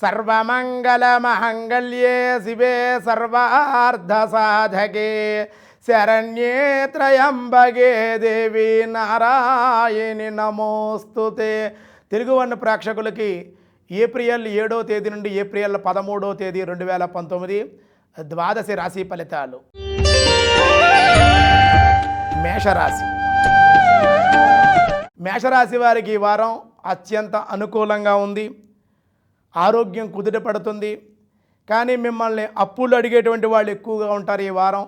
సర్వమంగళమహంగళ్యే శివే సర్వార్థసాధకే శరణ్యే త్రయంబగే దేవి నారాయణి నమోస్తుతే. తెలుగువన్న ప్రేక్షకులకి ఏప్రిల్ 7వ తేదీ నుండి ఏప్రిల్ 13వ తేదీ 2019 ద్వాదశి రాశి ఫలితాలు. మేషరాశి. మేషరాశి వారికి ఈ వారం అత్యంత అనుకూలంగా ఉంది. ఆరోగ్యం కుదుట పడుతుంది. కానీ మిమ్మల్ని అప్పులు అడిగేటువంటి వాళ్ళు ఎక్కువగా ఉంటారు ఈ వారం.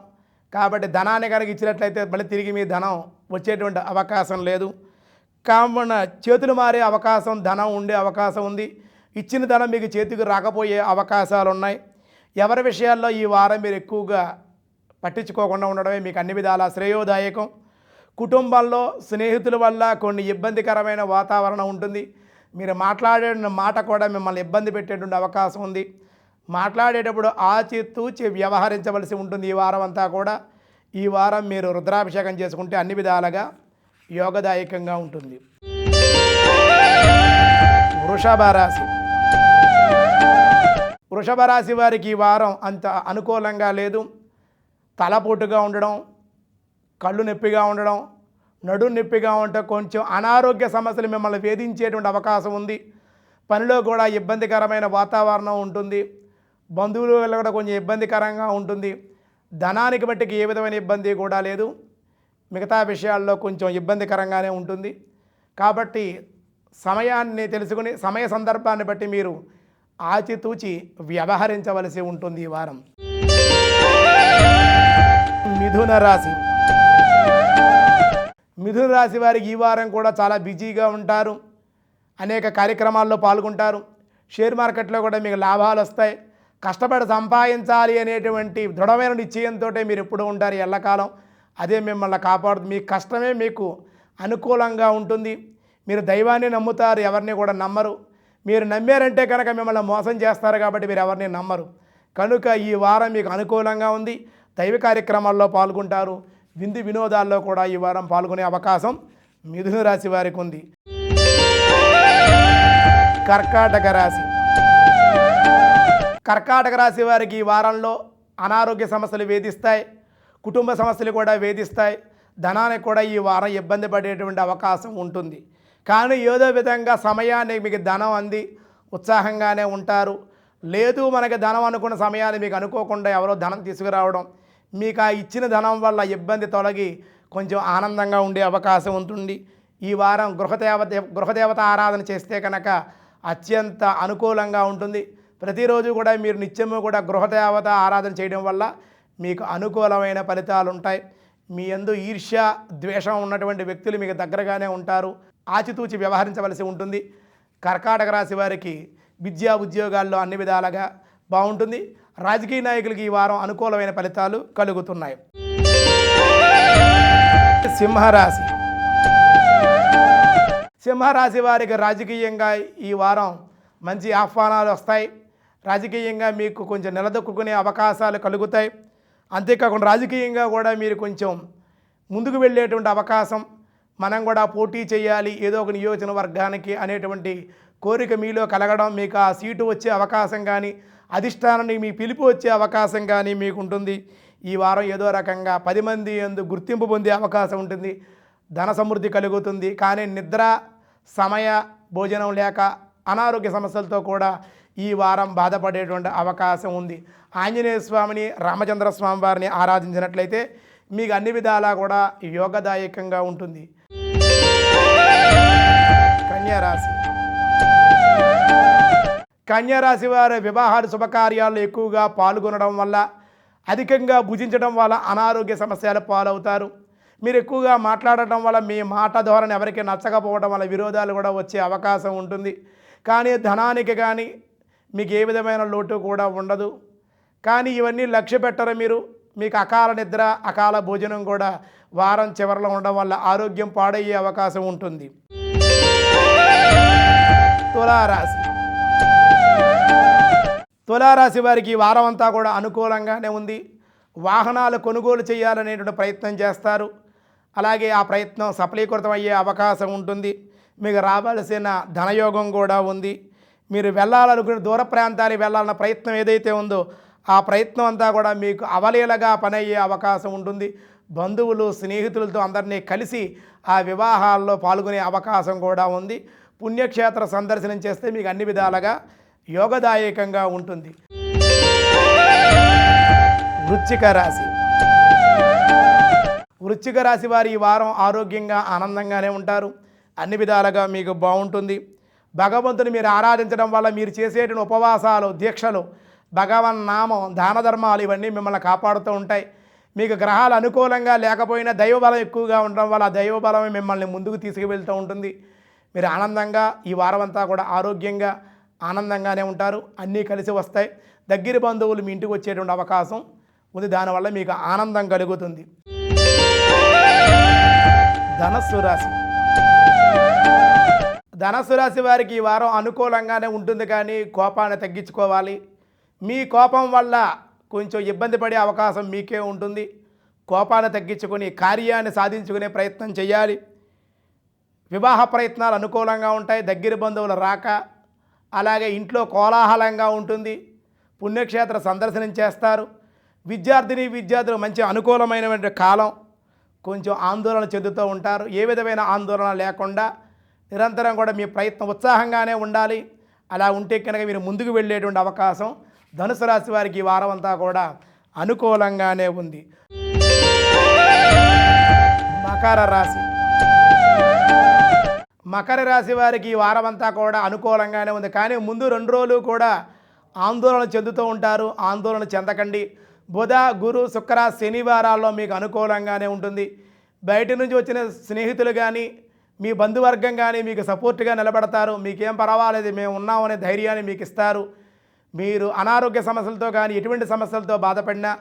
కాబట్టి ధనాన్ని కనుక ఇచ్చినట్లయితే మళ్ళీ తిరిగి మీ ధనం వచ్చేటువంటి అవకాశం లేదు. కావున చేతులు మారే అవకాశం, ధనం ఉండే అవకాశం ఉంది. ఇచ్చిన ధనం మీకు చేతికి రాకపోయే అవకాశాలు ఉన్నాయి. ఎవరి విషయాల్లో ఈ వారం మీరు ఎక్కువగా పట్టించుకోకుండా ఉండడమే మీకు అన్ని విధాలా శ్రేయోదాయకం. కుటుంబంలో స్నేహితుల వల్ల కొన్ని ఇబ్బందికరమైన వాతావరణం ఉంటుంది. మీరు మాట్లాడే మాట కూడా మిమ్మల్ని ఇబ్బంది పెట్టేటువంటి అవకాశం ఉంది. మాట్లాడేటప్పుడు ఆచితూచి వ్యవహరించవలసి ఉంటుంది. ఈ వారం అంతా కూడా ఈ వారం మీరు రుద్రాభిషేకం చేసుకుంటే అన్ని విధాలుగా యోగదాయకంగా ఉంటుంది. వృషభ రాశి. వృషభ రాశి వారికి ఈ వారం అంత అనుకూలంగా లేదు. తలపోటుగా ఉండడం, కళ్ళు నొప్పిగా ఉండడం, నడుము నొప్పిగా ఉంటే కొంచెం అనారోగ్య సమస్యలు మిమ్మల్ని వేధించేటువంటి అవకాశం ఉంది. పనిలో కూడా ఇబ్బందికరమైన వాతావరణం ఉంటుంది. బంధువుల వల్ల కూడా కొంచెం ఇబ్బందికరంగా ఉంటుంది. ధనానికి బట్టికి ఏ విధమైన ఇబ్బంది కూడా లేదు. మిగతా విషయాల్లో కొంచెం ఇబ్బందికరంగానే ఉంటుంది. కాబట్టి సమయాన్ని తెలుసుకుని సమయ సందర్భాన్ని బట్టి మీరు ఆచితూచి వ్యవహరించవలసి ఉంటుంది ఈ వారం. మిథున రాశి. మిథున రాశి వారికి ఈ వారం కూడా చాలా బిజీగా ఉంటారు. అనేక కార్యక్రమాల్లో పాల్గొంటారు. షేర్ మార్కెట్లో కూడా మీకు లాభాలు వస్తాయి. కష్టపడి సంపాదించాలి అనేటువంటి దృఢమైన నిశ్చయంతో మీరు ఎప్పుడూ ఉంటారు ఎల్లకాలం. అదే మిమ్మల్ని కాపాడుతుంది. మీ కష్టమే మీకు అనుకూలంగా ఉంటుంది. మీరు దైవాన్ని నమ్ముతారు, ఎవరిని కూడా నమ్మరు. మీరు నమ్మారంటే కనుక మిమ్మల్ని మోసం చేస్తారు కాబట్టి మీరు ఎవరిని నమ్మరు. కనుక ఈ వారం మీకు అనుకూలంగా ఉంది. దైవ కార్యక్రమాల్లో పాల్గొంటారు. విందు వినోదాల్లో కూడా ఈ వారం పాల్గొనే అవకాశం మిథున రాశి వారికి ఉంది. కర్కాటక రాశి. కర్కాటక రాశి వారికి ఈ వారంలో అనారోగ్య సమస్యలు వేధిస్తాయి. కుటుంబ సమస్యలు కూడా వేధిస్తాయి. ధనానికి కూడా ఈ వారం ఇబ్బంది పడేటువంటి అవకాశం ఉంటుంది. కానీ ఏదో విధంగా సమయానికి మీకు ధనం అంది ఉత్సాహంగానే ఉంటారు. లేదు మనకి ధనం అనుకున్న సమయాన్ని మీకు అనుకోకుండా ఎవరో ధనం తీసుకురావడం, మీకు ఆ ఇచ్చిన ధనం వల్ల ఇబ్బంది తొలగి కొంచెం ఆనందంగా ఉండే అవకాశం ఉంటుంది. ఈ వారం గృహదేవత ఆరాధన చేస్తే కనుక అత్యంత అనుకూలంగా ఉంటుంది. ప్రతిరోజు కూడా మీరు నిత్యము కూడా గృహదేవత ఆరాధన చేయడం వల్ల మీకు అనుకూలమైన ఫలితాలు ఉంటాయి. మీ యందు ఈర్ష్య, ద్వేషం ఉన్నటువంటి వ్యక్తులు మీకు దగ్గరగానే ఉంటారు. ఆచితూచి వ్యవహరించవలసి ఉంటుంది. కర్కాటక రాశి వారికి విద్యా ఉద్యోగాల్లో అన్ని విధాలుగా బాగుంటుంది. రాజకీయ నాయకులకి ఈ వారం అనుకూలమైన ఫలితాలు కలుగుతున్నాయి. సింహరాశి. సింహరాశి వారికి రాజకీయంగా ఈ వారం మంచి ఆహ్వానాలు వస్తాయి. రాజకీయంగా మీకు కొంచెం నిలదొక్కునే అవకాశాలు కలుగుతాయి. అంతేకాకుండా రాజకీయంగా కూడా మీరు కొంచెం ముందుకు వెళ్ళేటువంటి అవకాశం, మనం కూడా పోటీ చేయాలి ఏదో ఒక నియోజకవర్గానికి అనేటువంటి కోరిక మీలో కలగడం, మీకు ఆ సీటు వచ్చే అవకాశం కానీ అధిష్టానానికి మీ పిలుపు వచ్చే అవకాశం కానీ మీకు ఉంటుంది. ఈ వారం ఏదో రకంగా 10 మంది యందు గుర్తింపు పొందే అవకాశం ఉంటుంది. ధన సమృద్ధి కలుగుతుంది. కానీ నిద్ర, సమయ భోజనం లేక అనారోగ్య సమస్యలతో కూడా ఈ వారం బాధపడేటువంటి అవకాశం ఉంది. ఆంజనేయ స్వామిని, రామచంద్ర స్వామి వారిని ఆరాధించినట్లయితే మీకు అన్ని విధాలా కూడా యోగదాయకంగా ఉంటుంది. కన్యారాశి. కన్యారాశి వారి వివాహాలు శుభకార్యాల్లో ఎక్కువగా పాల్గొనడం వల్ల, అధికంగా భుజించడం వల్ల అనారోగ్య సమస్యలు పాలవుతారు. మీరు ఎక్కువగా మాట్లాడటం వల్ల మీ మాట ధోరణి ఎవరికి నచ్చకపోవడం వల్ల విరోధాలు కూడా వచ్చే అవకాశం ఉంటుంది. కానీ ధనానికి కానీ మీకు ఏ విధమైన లోటు కూడా ఉండదు. కానీ ఇవన్నీ లక్ష్య పెట్టరు మీరు. మీకు అకాల నిద్ర, అకాల భోజనం కూడా వారం చివరిలో ఉండడం వల్ల ఆరోగ్యం పాడయ్యే అవకాశం ఉంటుంది. తులారాశి. తులారాశి వారికి ఈ వారం అంతా కూడా అనుకూలంగానే ఉంది. వాహనాలు కొనుగోలు చేయాలనేటువంటి ప్రయత్నం చేస్తారు. అలాగే ఆ ప్రయత్నం సఫలీకృతం అయ్యే అవకాశం ఉంటుంది. మీకు రావాల్సిన ధనయోగం కూడా ఉంది. మీరు వెళ్ళాలనుకునే దూర ప్రాంతానికి వెళ్ళాలన్న ప్రయత్నం ఏదైతే ఉందో ఆ ప్రయత్నం అంతా కూడా మీకు అవలీలగా పనయ్యే అవకాశం ఉంటుంది. బంధువులు స్నేహితులతో అందరినీ కలిసి ఆ వివాహాల్లో పాల్గొనే అవకాశం కూడా ఉంది. పుణ్యక్షేత్ర సందర్శనం చేస్తే మీకు అన్ని విధాలుగా యోగదాయకంగా ఉంటుంది. వృశ్చిక రాశి. వృశ్చిక రాశి వారి ఈ వారం ఆరోగ్యంగా ఆనందంగానే ఉంటారు. అన్ని విధాలుగా మీకు బాగుంటుంది. భగవంతుని మీరు ఆరాధించడం వల్ల మీరు చేసేటువంటి ఉపవాసాలు, దీక్షలు, భగవన్ నామం, దాన ధర్మాలు ఇవన్నీ మిమ్మల్ని కాపాడుతూ ఉంటాయి. మీకు గ్రహాలు అనుకూలంగా లేకపోయినా దైవబలం ఎక్కువగా ఉండడం వల్ల ఆ దైవబలమే మిమ్మల్ని ముందుకు తీసుకువెళ్తూ ఉంటుంది. మీరు ఆనందంగా ఈ వారం అంతా కూడా ఆరోగ్యంగా ఆనందంగానే ఉంటారు. అన్నీ కలిసి వస్తాయి. దగ్గర బంధువులు మీ ఇంటికి వచ్చేటువంటి అవకాశం ఉంది. దానివల్ల మీకు ఆనందం కలుగుతుంది. ధనస్సు రాశి. ధనస్సు రాశి వారికి ఈ వారం అనుకూలంగానే ఉంటుంది, కానీ కోపాన్ని తగ్గించుకోవాలి. మీ కోపం వల్ల కొంచెం ఇబ్బంది పడే అవకాశం మీకే ఉంటుంది. కోపాన్ని తగ్గించుకొని కార్యాన్ని సాధించుకునే ప్రయత్నం చేయాలి. వివాహ ప్రయత్నాలు అనుకూలంగా ఉంటాయి. దగ్గర బంధువుల రాక, అలాగే ఇంట్లో కోలాహలంగా ఉంటుంది. పుణ్యక్షేత్ర సందర్శనం చేస్తారు. విద్యార్థులు మంచి అనుకూలమైనటువంటి కాలం. కొంచెం ఆందోళన చెందుతూ ఉంటారు. ఏ విధమైన ఆందోళన లేకుండా నిరంతరం కూడా మీ ప్రయత్నం ఉత్సాహంగానే ఉండాలి. అలా ఉంటే కనుక మీరు ముందుకు వెళ్ళేటువంటి అవకాశం ధనుసు రాశి వారికి ఈ వారం అంతా కూడా అనుకూలంగానే ఉంది. మకర రాశి. మకర రాశి వారికి ఈ వారం అంతా కూడా అనుకూలంగానే ఉంది, కానీ ముందు 2 రోజులు కూడా ఆందోళన చెందుతూ ఉంటారు. ఆందోళన చెందకండి. బుధ, గురు, శుక్ర, శనివారాల్లో మీకు అనుకూలంగానే ఉంటుంది. బయట నుంచి వచ్చిన స్నేహితులు కానీ మీ బంధువర్గం కానీ మీకు సపోర్ట్గా నిలబడతారు. మీకేం పర్వాలేదు, మేము ఉన్నామనే ధైర్యాన్ని మీకు ఇస్తారు. మీరు అనారోగ్య సమస్యలతో కానీ ఎటువంటి సమస్యలతో బాధపడినా,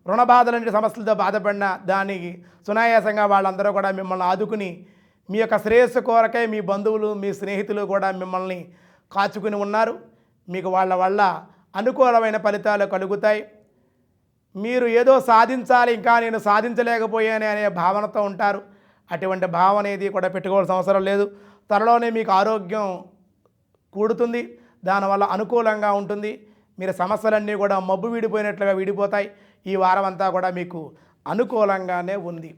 రుణ బాధలంటి సమస్యలతో బాధపడినా దానికి సునాయాసంగా వాళ్ళందరూ కూడా మిమ్మల్ని ఆదుకుని మీ యొక్క శ్రేయస్సు కోరకే మీ బంధువులు, మీ స్నేహితులు కూడా మిమ్మల్ని కాచుకుని ఉన్నారు. మీకు వాళ్ళ వల్ల అనుకూలమైన ఫలితాలు కలుగుతాయి. మీరు ఏదో సాధించాలి, ఇంకా నేను సాధించలేకపోయానే అనే భావనతో ఉంటారు. అటువంటి భావన ఏది కూడా పెట్టుకోవాల్సిన అవసరం లేదు. త్వరలోనే మీకు ఆరోగ్యం కూడుతుంది. దానివల్ల అనుకూలంగా ఉంటుంది. మీరు సమస్యలన్నీ కూడా మబ్బు వీడిపోయినట్లుగా వీడిపోతాయి. ఈ వారం అంతా కూడా మీకు అనుకూలంగానే ఉంది.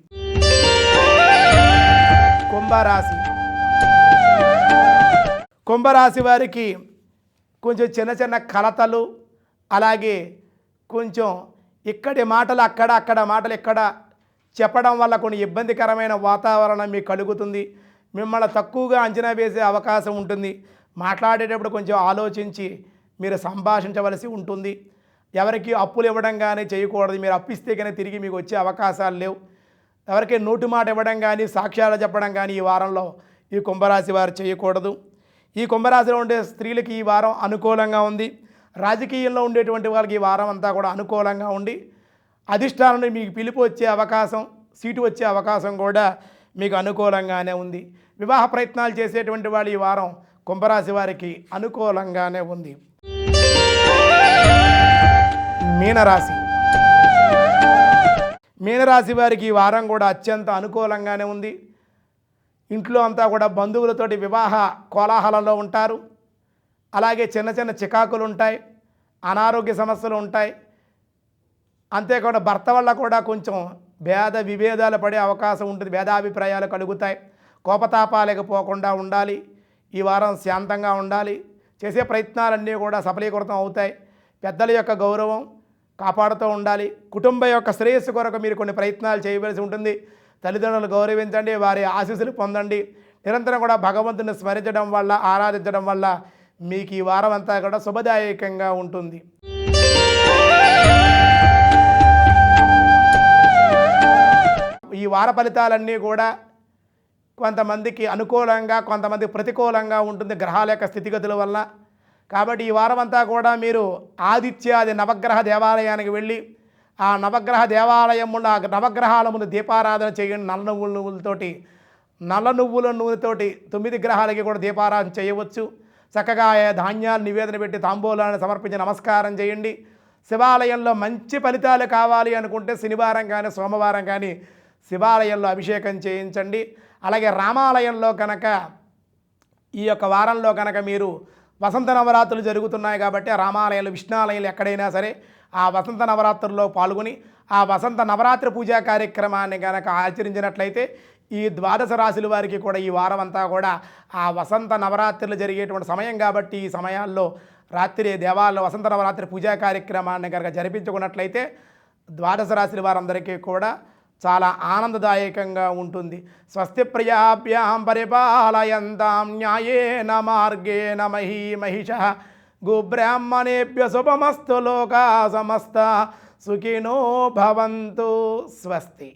కుంభరాశి. కుంభరాశి వారికి కొంచెం చిన్న చిన్న కలతలు, అలాగే కొంచెం ఇక్కడి మాటలు అక్కడ, అక్కడ మాటలు ఇక్కడ చెప్పడం వల్ల కొన్ని ఇబ్బందికరమైన వాతావరణం మీకు కలుగుతుంది. మిమ్మల్ని తక్కువగా అంచనా వేసే అవకాశం ఉంటుంది. మాట్లాడేటప్పుడు కొంచెం ఆలోచించి మీరు సంభాషించవలసి ఉంటుంది. ఎవరికి అప్పులు ఇవ్వడం కానీ చేయకూడదు. మీరు అప్పిస్తే కానీ తిరిగి మీకు వచ్చే అవకాశాలు లేవు. ఎవరికి నోటి మాట ఇవ్వడం కానీ సాక్ష్యాలు చెప్పడం కానీ ఈ వారంలో ఈ కుంభరాశి వారు చేయకూడదు. ఈ కుంభరాశిలో ఉండే స్త్రీలకి ఈ వారం అనుకూలంగా ఉంది. రాజకీయంలో ఉండేటువంటి వాళ్ళకి ఈ వారం అంతా కూడా అనుకూలంగా ఉండి అధిష్టానం మీకు పిలుపు వచ్చే అవకాశం, సీటు వచ్చే అవకాశం కూడా మీకు అనుకూలంగానే ఉంది. వివాహ ప్రయత్నాలు చేసేటువంటి వాళ్ళు ఈ వారం కుంభరాశి వారికి అనుకూలంగానే ఉంది. మీనరాశి. మీనరాశి వారికి ఈ వారం కూడా అత్యంత అనుకూలంగానే ఉంది. ఇంట్లో అంతా కూడా బంధువులతోటి వివాహ కోలాహలంలో ఉంటారు. అలాగే చిన్న చిన్న చికాకులు ఉంటాయి, అనారోగ్య సమస్యలు ఉంటాయి. అంతేకాకుండా భర్త వల్ల కూడా కొంచెం భేద విభేదాలు పడే అవకాశం ఉంటుంది. భేదాభిప్రాయాలు కలుగుతాయి. కోపతాపాలకు పోకుండా ఉండాలి. ఈ వారం శాంతంగా ఉండాలి. చేసే ప్రయత్నాలన్నీ కూడా సఫలీకృతం అవుతాయి. పెద్దల యొక్క గౌరవం కాపాడుతూ ఉండాలి. కుటుంబం యొక్క శ్రేయస్సు కొరకు మీరు కొన్ని ప్రయత్నాలు చేయవలసి ఉంటుంది. తల్లిదండ్రులు గౌరవించండి, వారి ఆశీస్సులు పొందండి. నిరంతరం కూడా భగవంతుని స్మరించడం వల్ల, ఆరాధించడం వల్ల మీకు ఈ వారం అంతా కూడా శుభదాయకంగా ఉంటుంది. ఈ వార ఫలితాలన్నీ కూడా కొంతమందికి అనుకూలంగా, కొంతమందికి ప్రతికూలంగా ఉంటుంది గ్రహాల యొక్క స్థితిగతుల వల్ల. కాబట్టి ఈ వారం అంతా కూడా మీరు ఆదిత్యాది నవగ్రహ దేవాలయానికి వెళ్ళి ఆ నవగ్రహ దేవాలయం ముందు, ఆ నవగ్రహాల ముందు దీపారాధన చేయండి. నల్ల నువ్వుల నూనెతోటి 9 గ్రహాలకి కూడా దీపారాధన చేయవచ్చు. చక్కగా ధాన్యాలు నివేదన పెట్టి తాంబూలాన్ని సమర్పించి నమస్కారం చేయండి. శివాలయంలో మంచి ఫలితాలు కావాలి అనుకుంటే శనివారం కానీ సోమవారం కానీ శివాలయంలో అభిషేకం చేయించండి. అలాగే రామాలయంలో కనుక ఈ యొక్క వారంలో కనుక మీరు వసంత నవరాత్రులు జరుగుతున్నాయి కాబట్టి రామాలయాలు విష్ణాలయాలు ఎక్కడైనా సరే ఆ వసంత నవరాత్రుల్లో పాల్గొని ఆ వసంత నవరాత్రి పూజా కార్యక్రమాన్ని కనుక ఆచరించినట్లయితే ఈ ద్వాదశ రాశుల వారికి కూడా ఈ వారం అంతా కూడా ఆ వసంత నవరాత్రులు జరిగేటువంటి సమయం కాబట్టి ఈ సమయాల్లో రాత్రి దేవాలయంలో వసంత నవరాత్రి పూజా కార్యక్రమాన్ని కనుక జరిపించుకున్నట్లయితే ద్వాదశ రాశుల వారందరికీ కూడా చాలా ఆనందదాయకంగా ఉంటుంది. స్వస్తి ప్రజాభ్యాం పరిపాలయంతాం న్యాయేన మార్గేణ మహీమహిషః గోబ్రాహ్మణేభ్య శుభమస్తు లోకా సమస్త సుఖినో భవంతు. స్వస్తి.